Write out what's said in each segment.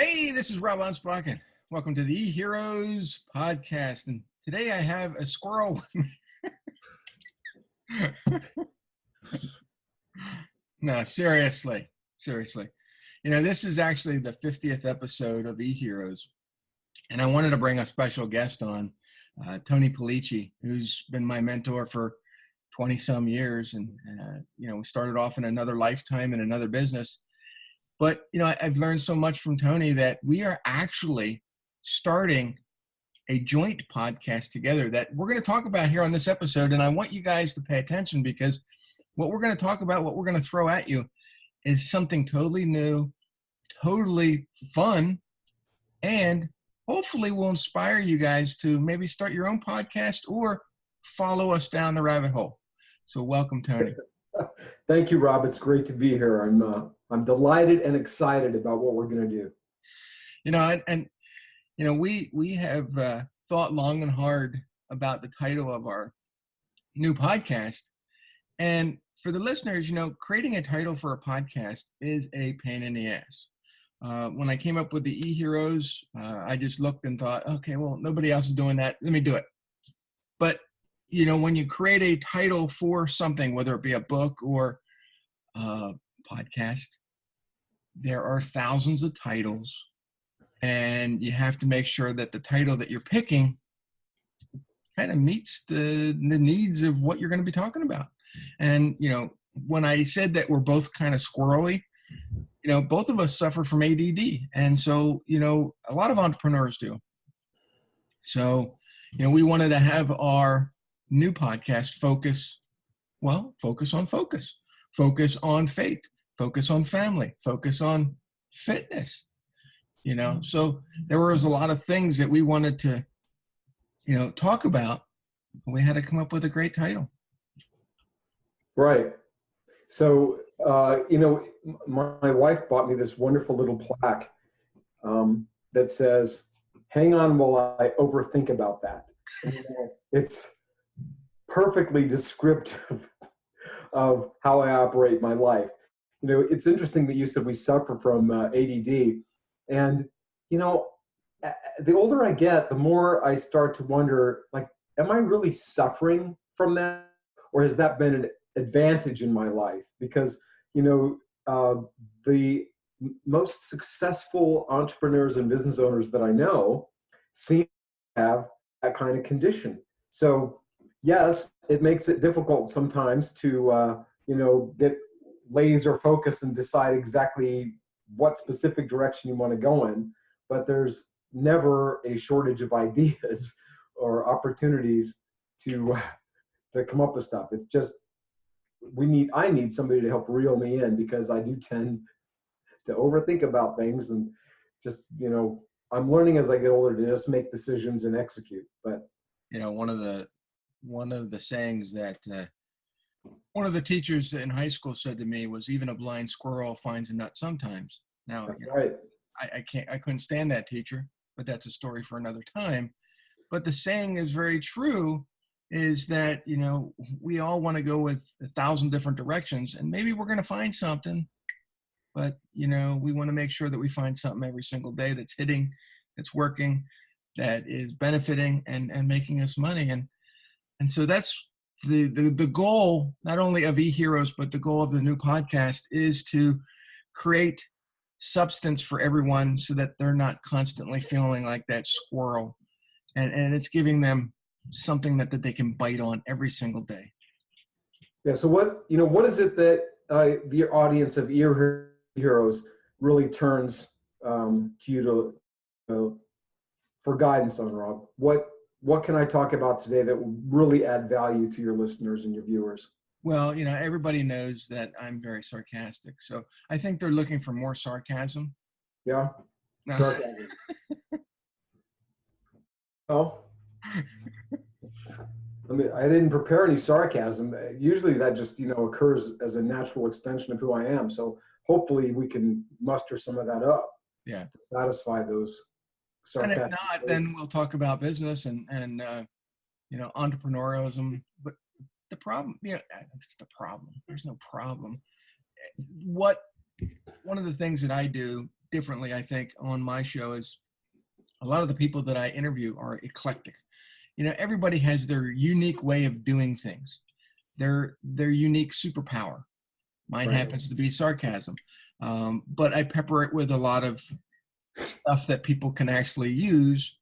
Hey, this is Rob Anspach, and welcome to the E-Heroes podcast. And today I have a squirrel with me. No, seriously. This is actually the 50th episode of E-Heroes, and I wanted to bring a special guest on, Tony Policci, who's been my mentor for 20-some years. And, we started off in another lifetime in another business. But, I've learned so much from Tony that we are actually starting a joint podcast together that we're going to talk about here on this episode. And I want you guys to pay attention, because what we're going to talk about, what we're going to throw at you, is something totally new, totally fun, and hopefully will inspire you guys to maybe start your own podcast or follow us down the rabbit hole. So welcome, Tony. Thank you, Rob. It's great to be here. I'm delighted and excited about what we're going to do. We have thought long and hard about the title of our new podcast. And for the listeners, creating a title for a podcast is a pain in the ass. When I came up with the E-Heroes, I just looked and thought, okay, well, nobody else is doing that. Let me do it. But when you create a title for something, whether it be a book or a podcast, there are thousands of titles, and you have to make sure that the title that you're picking kind of meets the needs of what you're going to be talking about. And, when I said that we're both kind of squirrely, both of us suffer from A.D.D. And so, a lot of entrepreneurs do. So, we wanted to have our new podcast focus on faith, focus on family, focus on fitness. So there was a lot of things that we wanted to talk about, but we had to come up with a great title. Right. So my wife bought me this wonderful little plaque that says, "Hang on while I overthink about that." It's perfectly descriptive of how I operate my life. It's interesting that you said we suffer from ADD. And, the older I get, the more I start to wonder, am I really suffering from that? Or has that been an advantage in my life? Because, the most successful entrepreneurs and business owners that I know seem to have that kind of condition. So, yes, it makes it difficult sometimes to, get laser focused and decide exactly what specific direction you want to go in. But there's never a shortage of ideas or opportunities to come up with stuff. It's just I need somebody to help reel me in, because I do tend to overthink about things, and just I'm learning as I get older to just make decisions and execute. But one of the sayings that one of the teachers in high school said to me was, "Even a blind squirrel finds a nut sometimes." Now, that's right. I couldn't stand that teacher, but that's a story for another time. But the saying is very true, is that, we all want to go with 1,000 different directions, and maybe we're going to find something, but, we want to make sure that we find something every single day that's hitting, that's working, that is benefiting and making us money. And so that's the goal, not only of E-Heroes, but the goal of the new podcast is to create substance for everyone, so that they're not constantly feeling like that squirrel, and it's giving them something that they can bite on every single day. Yeah. So what is it that the audience of E-Heroes really turns to you to for guidance on, Rob? What can I talk about today that will really add value to your listeners and your viewers? Well, everybody knows that I'm very sarcastic, so I think they're looking for more sarcasm. Yeah, sarcasm. Oh, I didn't prepare any sarcasm. Usually that just, occurs as a natural extension of who I am. So hopefully we can muster some of that up. Yeah. To satisfy those sarcastic. And if not, then we'll talk about business and entrepreneurialism. But the problem, it's the problem. There's no problem. One of the things that I do differently, I think, on my show is a lot of the people that I interview are eclectic. Everybody has their unique way of doing things, their unique superpower. Mine Right. happens to be sarcasm, but I pepper it with a lot of stuff that people can actually use.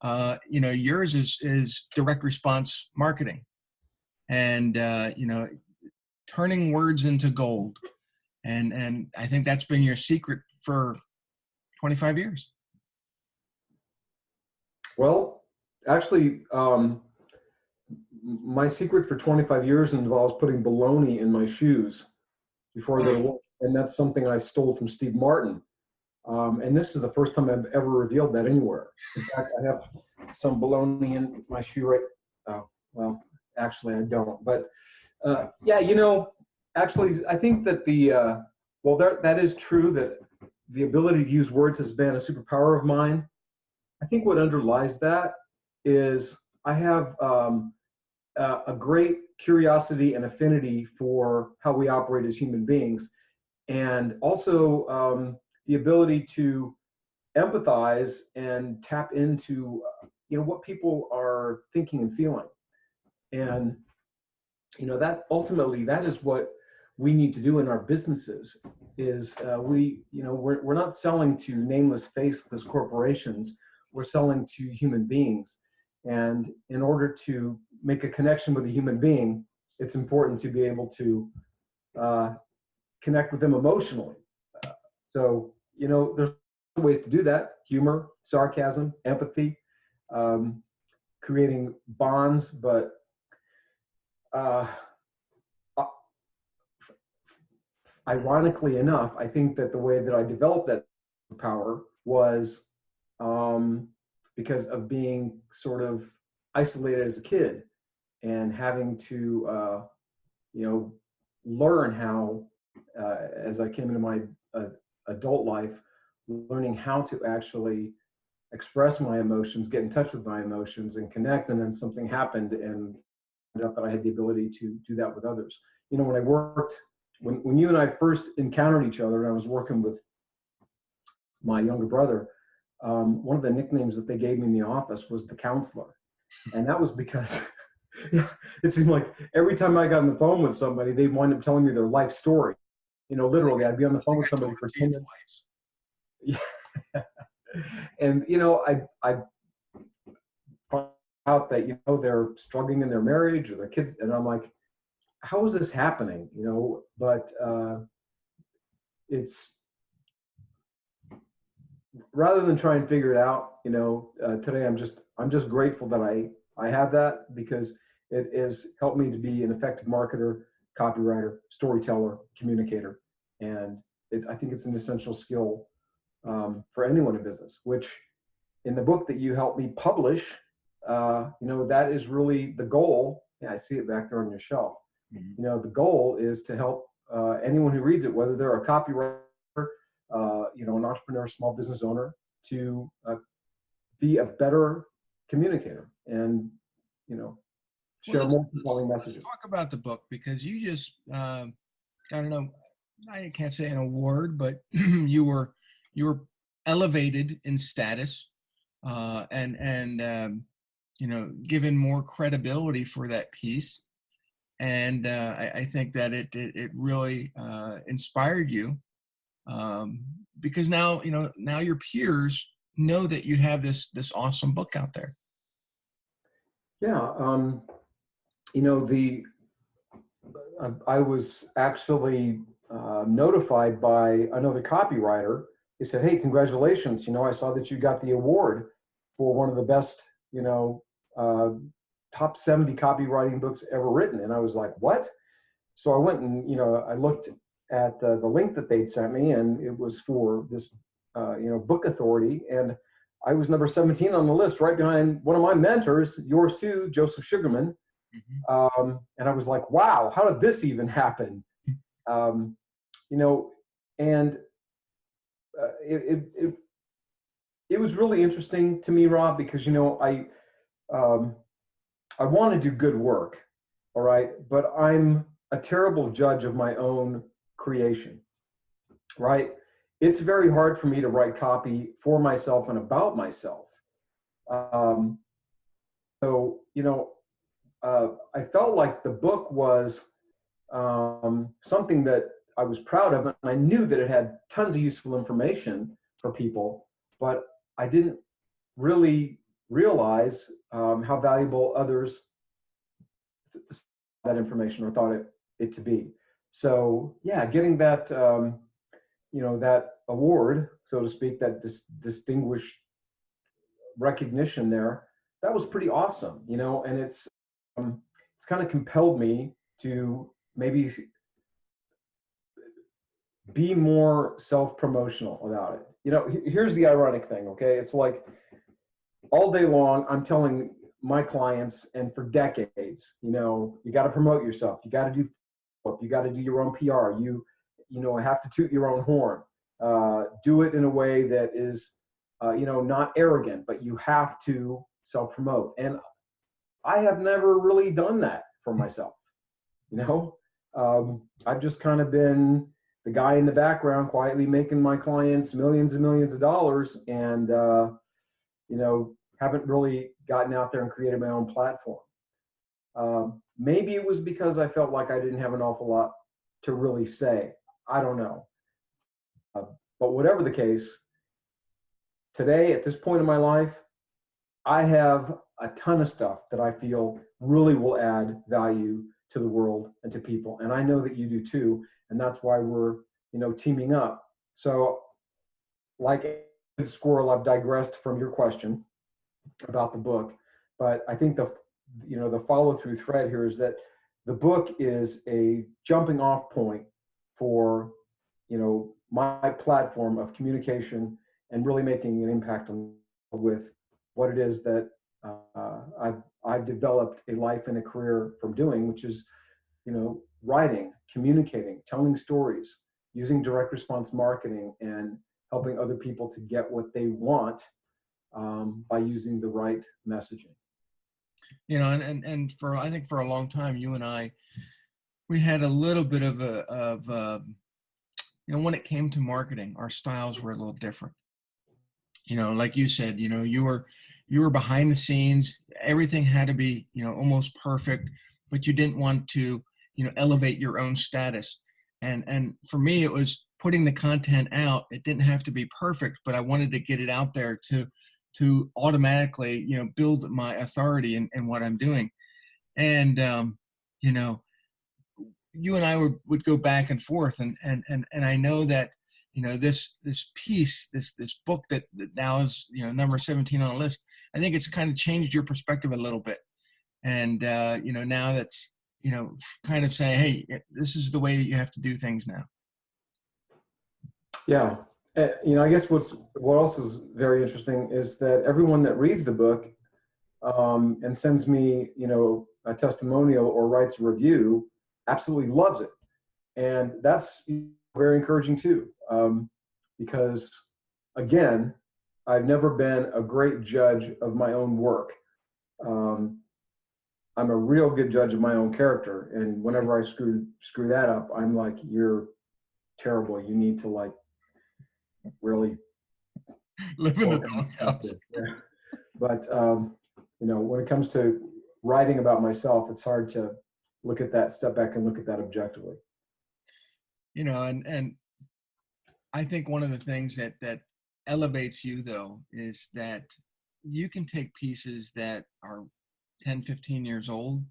Yours is direct response marketing, and turning words into gold. And I think that's been your secret for 25 years. Well, actually, my secret for 25 years involves putting bologna in my shoes before I go to work. And that's something I stole from Steve Martin. And this is the first time I've ever revealed that anywhere. In fact, I have some bologna in my shoe right. Oh, well, actually I don't. But yeah, actually, I think that that is true, that the ability to use words has been a superpower of mine. I think what underlies that is I have a great curiosity and affinity for how we operate as human beings, and also the ability to empathize and tap into what people are thinking and feeling. And that ultimately, that is what we need to do in our businesses. Is we're not selling to nameless, faceless corporations. We're selling to human beings, and in order to make a connection with a human being, it's important to be able to connect with them emotionally. So there's ways to do that: humor, sarcasm, empathy, creating bonds. But uh, ironically enough, I think that the way that I developed that power was because of being sort of isolated as a kid and having to, learn how, as I came into my adult life, learning how to actually express my emotions, get in touch with my emotions, and connect. And then something happened, and I found out that I had the ability to do that with others. When I worked, when you and I first encountered each other, and I was working with my younger brother, one of the nicknames that they gave me in the office was the counselor. And that was because yeah, it seemed like every time I got on the phone with somebody, they'd wind up telling me their life story. Literally, I'd be on the phone with somebody for 10 minutes. Yeah. And, I found out that, they're struggling in their marriage or their kids. And I'm like, how is this happening? But it's, rather than try and figure it out, today I'm just grateful that I have that, because it has helped me to be an effective marketer, copywriter, storyteller, communicator. And I think it's an essential skill for anyone in business, which in the book that you helped me publish, that is really the goal. Yeah, I see it back there on your shelf. Mm-hmm. The goal is to help anyone who reads it, whether they're a copywriter, an entrepreneur, small business owner, to be a better communicator and, share more compelling messages. Talk about the book, because you just, I don't know, I can't say an award, but you were elevated in status, and given more credibility for that piece. And I think that it really inspired you, because now your peers know that you have this awesome book out there. Yeah, I was actually notified by another copywriter. He said, "Hey, congratulations! I saw that you got the award for one of the best, top 70 copywriting books ever written." And I was like, "What?" So I went and I looked at the link that they'd sent me, and it was for this book authority, and I was number 17 on the list, right behind one of my mentors, yours too, Joseph Sugarman. Mm-hmm. And I was like, wow, how did this even happen? And it was really interesting to me, Rob, because I want to do good work, all right, but I'm a terrible judge of my own creation, right? it's very hard for me to write copy for myself and about myself. Um, so, I felt like the book was something that I was proud of, and I knew that it had tons of useful information for people, but I didn't really realize how valuable others that information or thought it to be. So yeah, getting that that award, so to speak, that distinguished recognition there, that was pretty awesome, and it's kind of compelled me to maybe be more self-promotional about it. Here's the ironic thing, okay? It's like all day long, I'm telling my clients, and for decades, you got to promote yourself. You got to you got to do your own PR. You have to toot your own horn. Do it in a way that is, not arrogant, but you have to self-promote. And I have never really done that for myself. I've just kind of been the guy in the background, quietly making my clients millions and millions of dollars, and haven't really gotten out there and created my own platform. Maybe it was because I felt like I didn't have an awful lot to really say. I don't know. But whatever the case, today, at this point in my life, I have a ton of stuff that I feel really will add value to the world and to people. And I know that you do too. And that's why we're, teaming up. So like a squirrel, I've digressed from your question about the book, but I think the follow through thread here is that the book is a jumping off point for, my platform of communication and really making an impact with what it is that I've developed a life and a career from doing, which is, writing, communicating, telling stories, using direct response marketing, and helping other people to get what they want by using the right messaging. And for, I think for a long time, you and I, we had a little bit when it came to marketing, our styles were a little different. Like you said, you were behind the scenes. Everything had to be, almost perfect, but you didn't want to, elevate your own status. And for me, it was putting the content out. It didn't have to be perfect, but I wanted to get it out there to automatically, build my authority in what I'm doing. And, you and I would go back and forth, and I know that, this piece, this book that now is, number 17 on the list, I think it's kind of changed your perspective a little bit. And, now that's, kind of saying, hey, this is the way you have to do things now. Yeah. I guess what else is very interesting is that everyone that reads the book and sends me, a testimonial or writes a review absolutely loves it. And that's very encouraging too, because again, I've never been a great judge of my own work. I'm a real good judge of my own character. And whenever I screw that up, I'm like, you're terrible. You need to really live in the doghouse. Yeah. But, when it comes to writing about myself, it's hard to look at that, step back and look at that objectively. And I think one of the things that elevates you, though, is that you can take pieces that are 10, 15 years old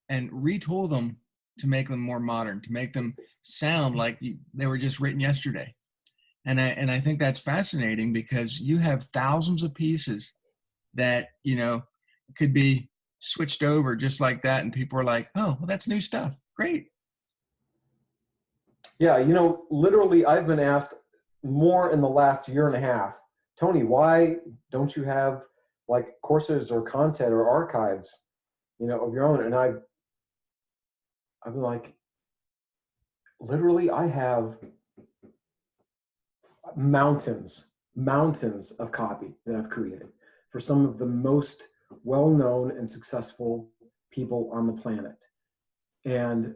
and retool them to make them more modern, to make them sound like they were just written yesterday. And I think that's fascinating, because you have thousands of pieces that, could be switched over just like that. And people are like, oh, well, that's new stuff. Great. Yeah. Literally, I've been asked more in the last year and a half, Tony, why don't you have courses or content or archives, of your own? And I've been like, literally, I have mountains of copy that I've created for some of the most well-known and successful people on the planet. And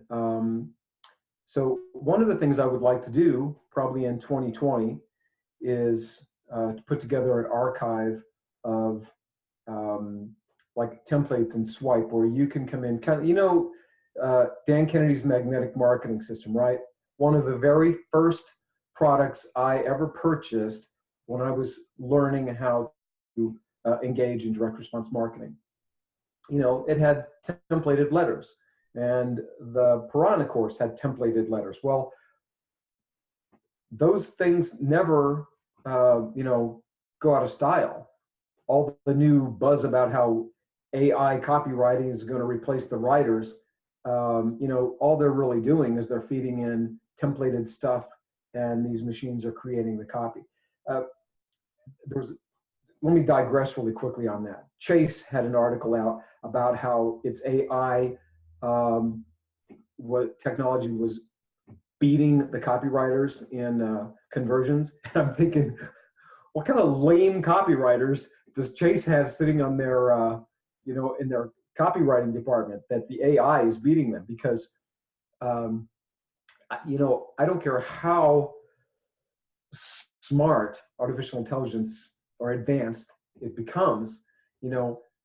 So one of the things I would like to do probably in 2020 is to put together an archive of like templates and Swipe where you can come in, kind of, Dan Kennedy's magnetic marketing system, right? One of the very first products I ever purchased when I was learning how to engage in direct response marketing. It had templated letters, and the Piranha course had templated letters. Well, those things never, go out of style. All the new buzz about how AI copywriting is going to replace the writers, all they're really doing is they're feeding in templated stuff, and these machines are creating the copy. Uh, Let me digress really quickly on that. Chase had an article out about how its AI, what technology was beating the copywriters in conversions. And I'm thinking, what kind of lame copywriters does Chase have sitting on their, in their copywriting department that the AI is beating them? Because, I don't care how smart artificial intelligence or advanced it becomes,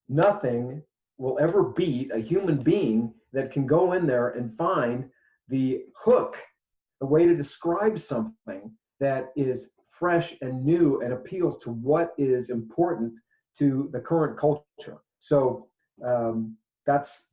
nothing will ever beat a human being that can go in there and find the hook, the way to describe something that is fresh and new and appeals to what is important to the current culture. So that's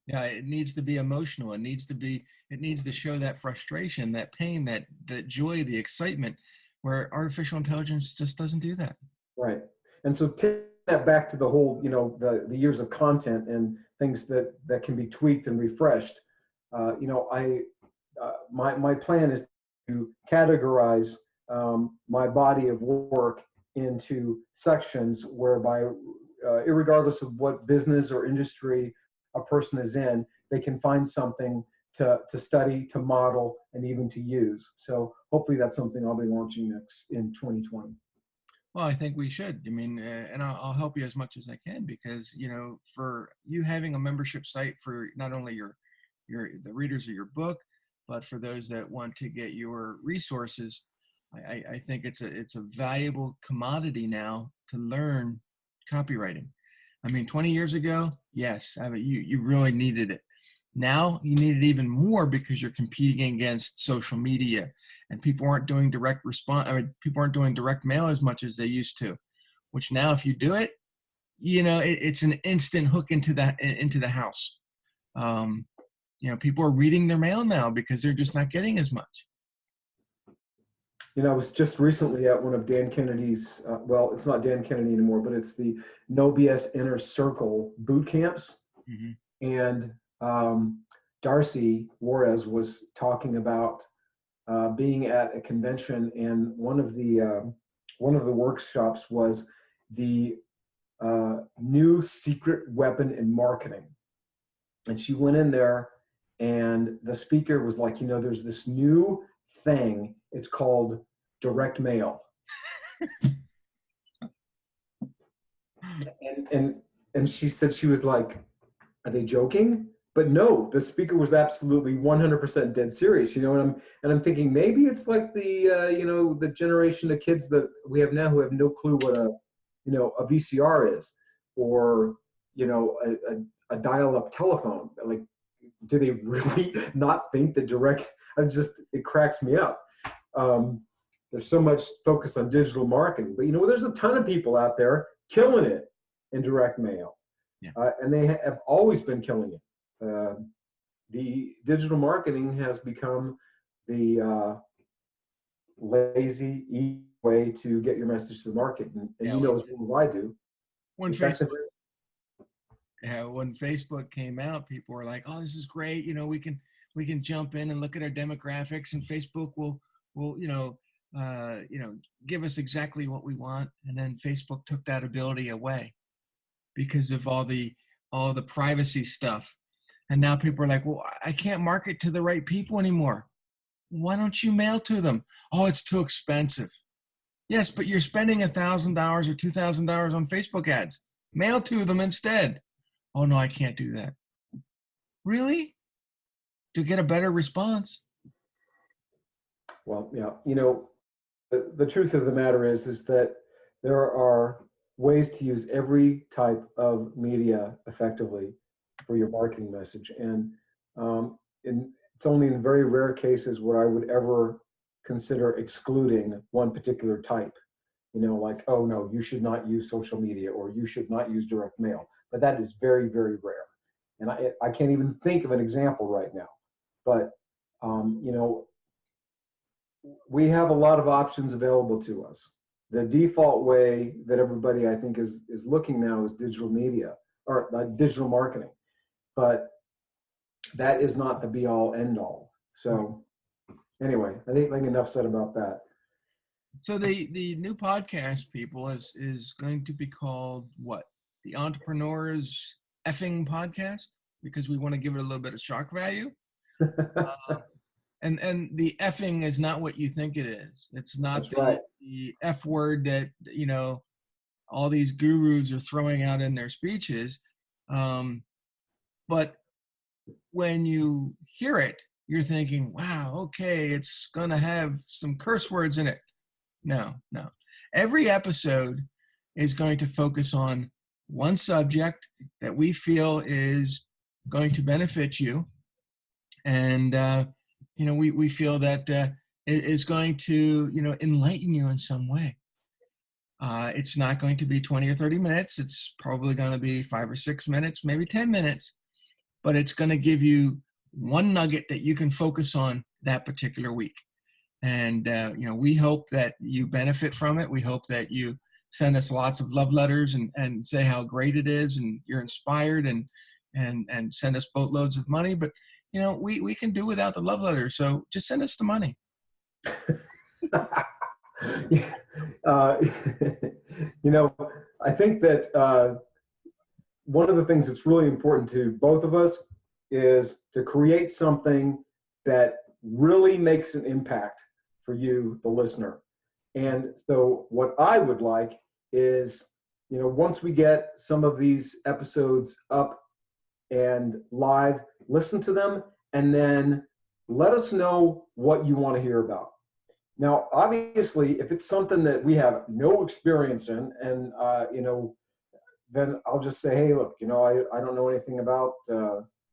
Yeah, it needs to be emotional. It needs to show that frustration, that pain, that joy, the excitement, where artificial intelligence just doesn't do that. right. And so take that back to the whole, the years of content and things that can be tweaked and refreshed. My plan is to categorize my body of work into sections whereby, irregardless of what business or industry a person is in, they can find something to study, to model, and even to use. So hopefully that's something I'll be launching next in 2020. Well, I think we should. I mean, and I'll help you as much as I can, because for you having a membership site for not only the readers of your book, but for those that want to get your resources, I think it's a valuable commodity now to learn copywriting. I mean, 20 years ago, yes, I mean, you really needed it. Now you need it even more because you're competing against social media, and people aren't doing direct response. I mean, people aren't doing direct mail as much as they used to, which now if you do it, it's an instant hook into the house. People are reading their mail now because they're just not getting as much. I was just recently at one of Dan Kennedy's, well, it's not Dan Kennedy anymore, but it's the No BS Inner Circle boot camps. Mm-hmm. And Darcy Juarez was talking about being at a convention, and one of the workshops was the new secret weapon in marketing. And she went in there, and the speaker was like, there's this new thing. It's called direct mail. and she said, she was like, are they joking? But no, the speaker was absolutely 100% dead serious, and I'm thinking maybe it's like the, the generation of kids that we have now who have no clue what a VCR is, or, a dial-up telephone. Like, do they really not think that direct, it cracks me up. There's so much focus on digital marketing, but there's a ton of people out there killing it in direct mail. Yeah. And they have always been killing it. The digital marketing has become the lazy, easy way to get your message to the market. And as well as I do. When Facebook came out, people were like, "Oh, this is great! We can jump in and look at our demographics, and Facebook will give us exactly what we want." And then Facebook took that ability away because of all the privacy stuff. And now people are like, well, I can't market to the right people anymore. Why don't you mail to them? Oh, it's too expensive. Yes, but you're spending $1,000 or $2,000 on Facebook ads. Mail to them instead. Oh, no, I can't do that. Really? to get a better response. Well, yeah, the truth of the matter is that there are ways to use every type of media effectively for your marketing message. And it's only in very rare cases where I would ever consider excluding one particular type. Like, oh no, you should not use social media or you should not use direct mail. But that is very, very rare. And I can't even think of an example right now. But, we have a lot of options available to us. The default way that everybody, I think, is looking now is digital media or digital marketing. But that is not the be all end all. So anyway, I think enough said about that. So the new podcast, people, is going to be called what? The Entrepreneur's Effing Podcast, because we want to give it a little bit of shock value. And the effing is not what you think it is. It's not the F word that, all these gurus are throwing out in their speeches. But when you hear it, you're thinking, wow, okay, it's going to have some curse words in it. No. Every episode is going to focus on one subject that we feel is going to benefit you. And, we feel that it is going to, enlighten you in some way. It's not going to be 20 or 30 minutes. It's probably going to be 5 or 6 minutes, maybe 10 minutes. But it's going to give you one nugget that you can focus on that particular week. And, we hope that you benefit from it. We hope that you send us lots of love letters and say how great it is and you're inspired and send us boatloads of money. But, we can do without the love letters. So just send us the money. I think that one of the things that's really important to both of us is to create something that really makes an impact for you, the listener. And so what I would like is, once we get some of these episodes up and live, listen to them and then let us know what you want to hear about. Now, obviously, if it's something that we have no experience in and, then I'll just say, hey, look, I don't know anything about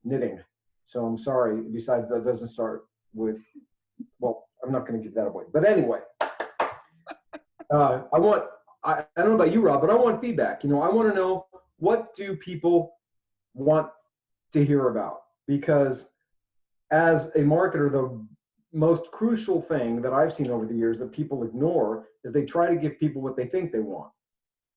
knitting. So I'm sorry. Besides, that doesn't start with, well, I'm not going to give that away. But anyway, I don't know about you, Rob, but I want feedback. I want to know, what do people want to hear about? Because as a marketer, the most crucial thing that I've seen over the years that people ignore is they try to give people what they think they want.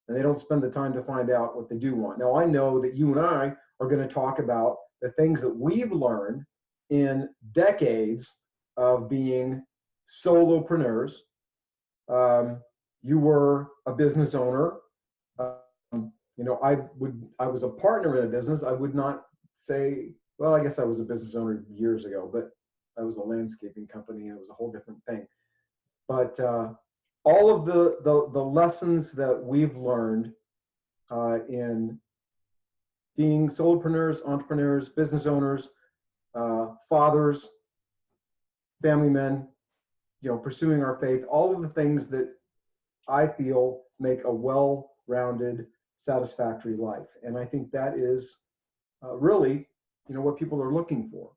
And they don't spend the time to find out what they do want. Now, I know that you and I are going to talk about the things that we've learned in decades of being solopreneurs. You were a business owner. I was a partner in a business. I would not say, well, I guess I was a business owner years ago, but I was a landscaping company and it was a whole different thing. But all of the lessons that we've learned in being solopreneurs, entrepreneurs, business owners, fathers, family men, pursuing our faith, all of the things that I feel make a well-rounded, satisfactory life. And I think that is really, what people are looking for.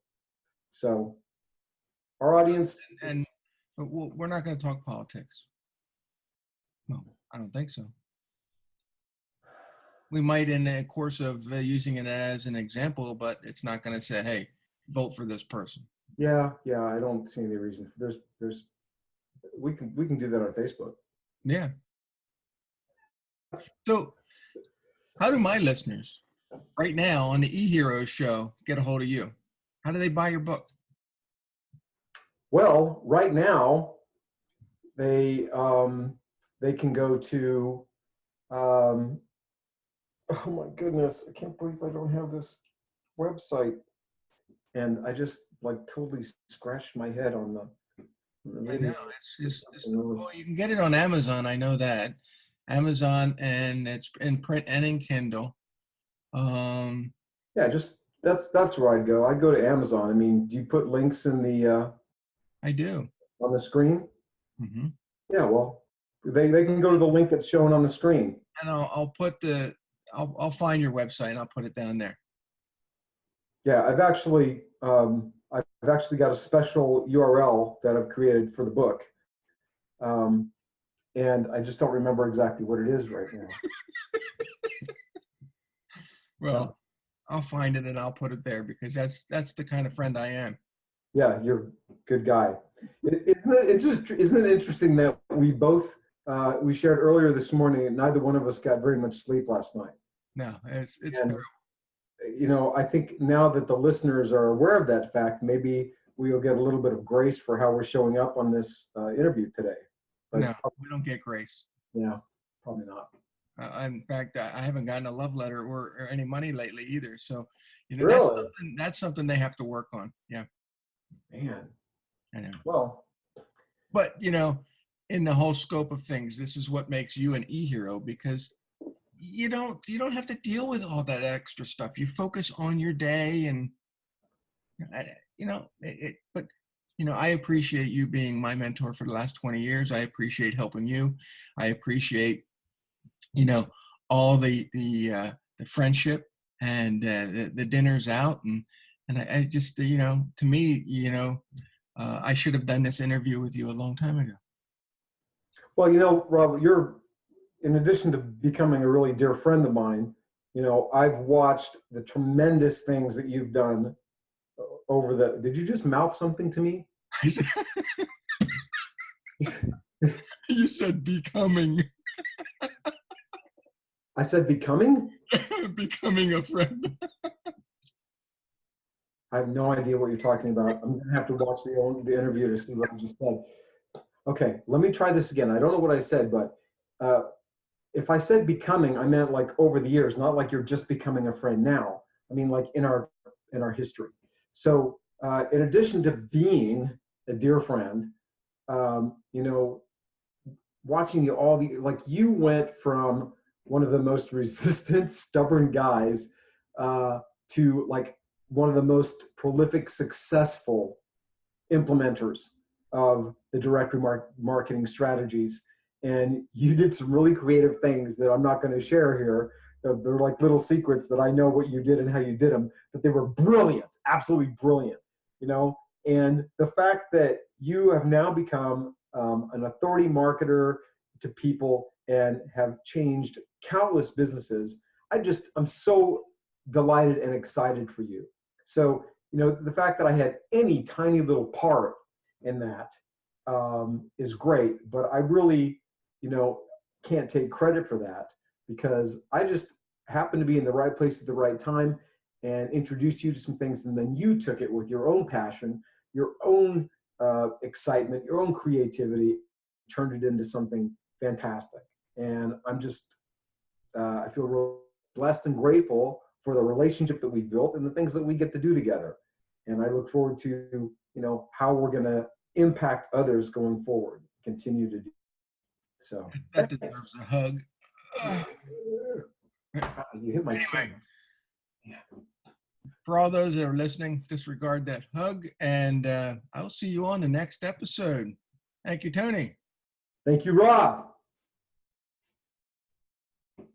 So our audience... And we're not going to talk politics. No, I don't think so. We might in the course of using it as an example, but it's not going to say, hey, vote for this person. Yeah, I don't see any reason. We can do that on Facebook. Yeah. So how do my listeners right now on the eHeroes show get a hold of you? How do they buy your book? Well, right now they can go to oh my goodness, I can't believe I don't have this website. And I just totally scratched my head on the video. Well, you can get it on Amazon. I know that. Amazon, and it's in print and in Kindle. Yeah, just That's where I'd go. I'd go to Amazon. I mean, do you put links in the I do. on the screen? Hmm. Yeah, well, they can go to the link that's shown on the screen. And I'll put I'll find your website and I'll put it down there. Yeah, I've actually got a special URL that I've created for the book, and I just don't remember exactly what it is right now. Well, I'll find it and I'll put it there because that's the kind of friend I am. Yeah, you're a good guy. Isn't it interesting that we both we shared earlier this morning, and neither one of us got very much sleep last night. No, it's And terrible. I think now that the listeners are aware of that fact, maybe we'll get a little bit of grace for how we're showing up on this interview today. But No, we don't get grace. yeah, probably not. In fact, I haven't gotten a love letter or any money lately either. So, Really? that's something they have to work on. Yeah, Man. I know. Well, But in the whole scope of things, this is what makes you an e-hero because you don't have to deal with all that extra stuff. You focus on your day, and but I appreciate you being my mentor for the last 20 years. I appreciate helping you. I appreciate all the friendship and the dinners out, and I just to me I should have done this interview with you a long time ago. well, Rob, you're, in addition to becoming a really dear friend of mine, I've watched the tremendous things that you've done did you just mouth something to me? You said becoming. I said becoming? Becoming a friend. I have no idea what you're talking about. I'm going to have to watch the interview to see what I just said. Okay, let me try this again. I don't know what I said, but if I said becoming, I meant like over the years, not like you're just becoming a friend now. I mean like in our history. So in addition to being a dear friend, watching you went from one of the most resistant, stubborn guys to like one of the most prolific, successful implementers of the direct marketing strategies. And you did some really creative things that I'm not going to share here. They're like little secrets that I know what you did and how you did them, but they were brilliant, absolutely brilliant, And the fact that you have now become an authority marketer to people and have changed countless businesses, I'm so delighted and excited for you. So, the fact that I had any tiny little part in that is great, but I really, can't take credit for that because I just happened to be in the right place at the right time and introduced you to some things, and then you took it with your own passion, your own excitement, your own creativity, turned it into something fantastic. And I'm just, I feel real blessed and grateful for the relationship that we've built and the things that we get to do together. And I look forward to, how we're going to impact others going forward, continue to do. So That deserves a hug. You hit my Anyway, chin. for all those that are listening, disregard that hug, and I'll see you on the next episode. Thank you, Tony. Thank you, Rob.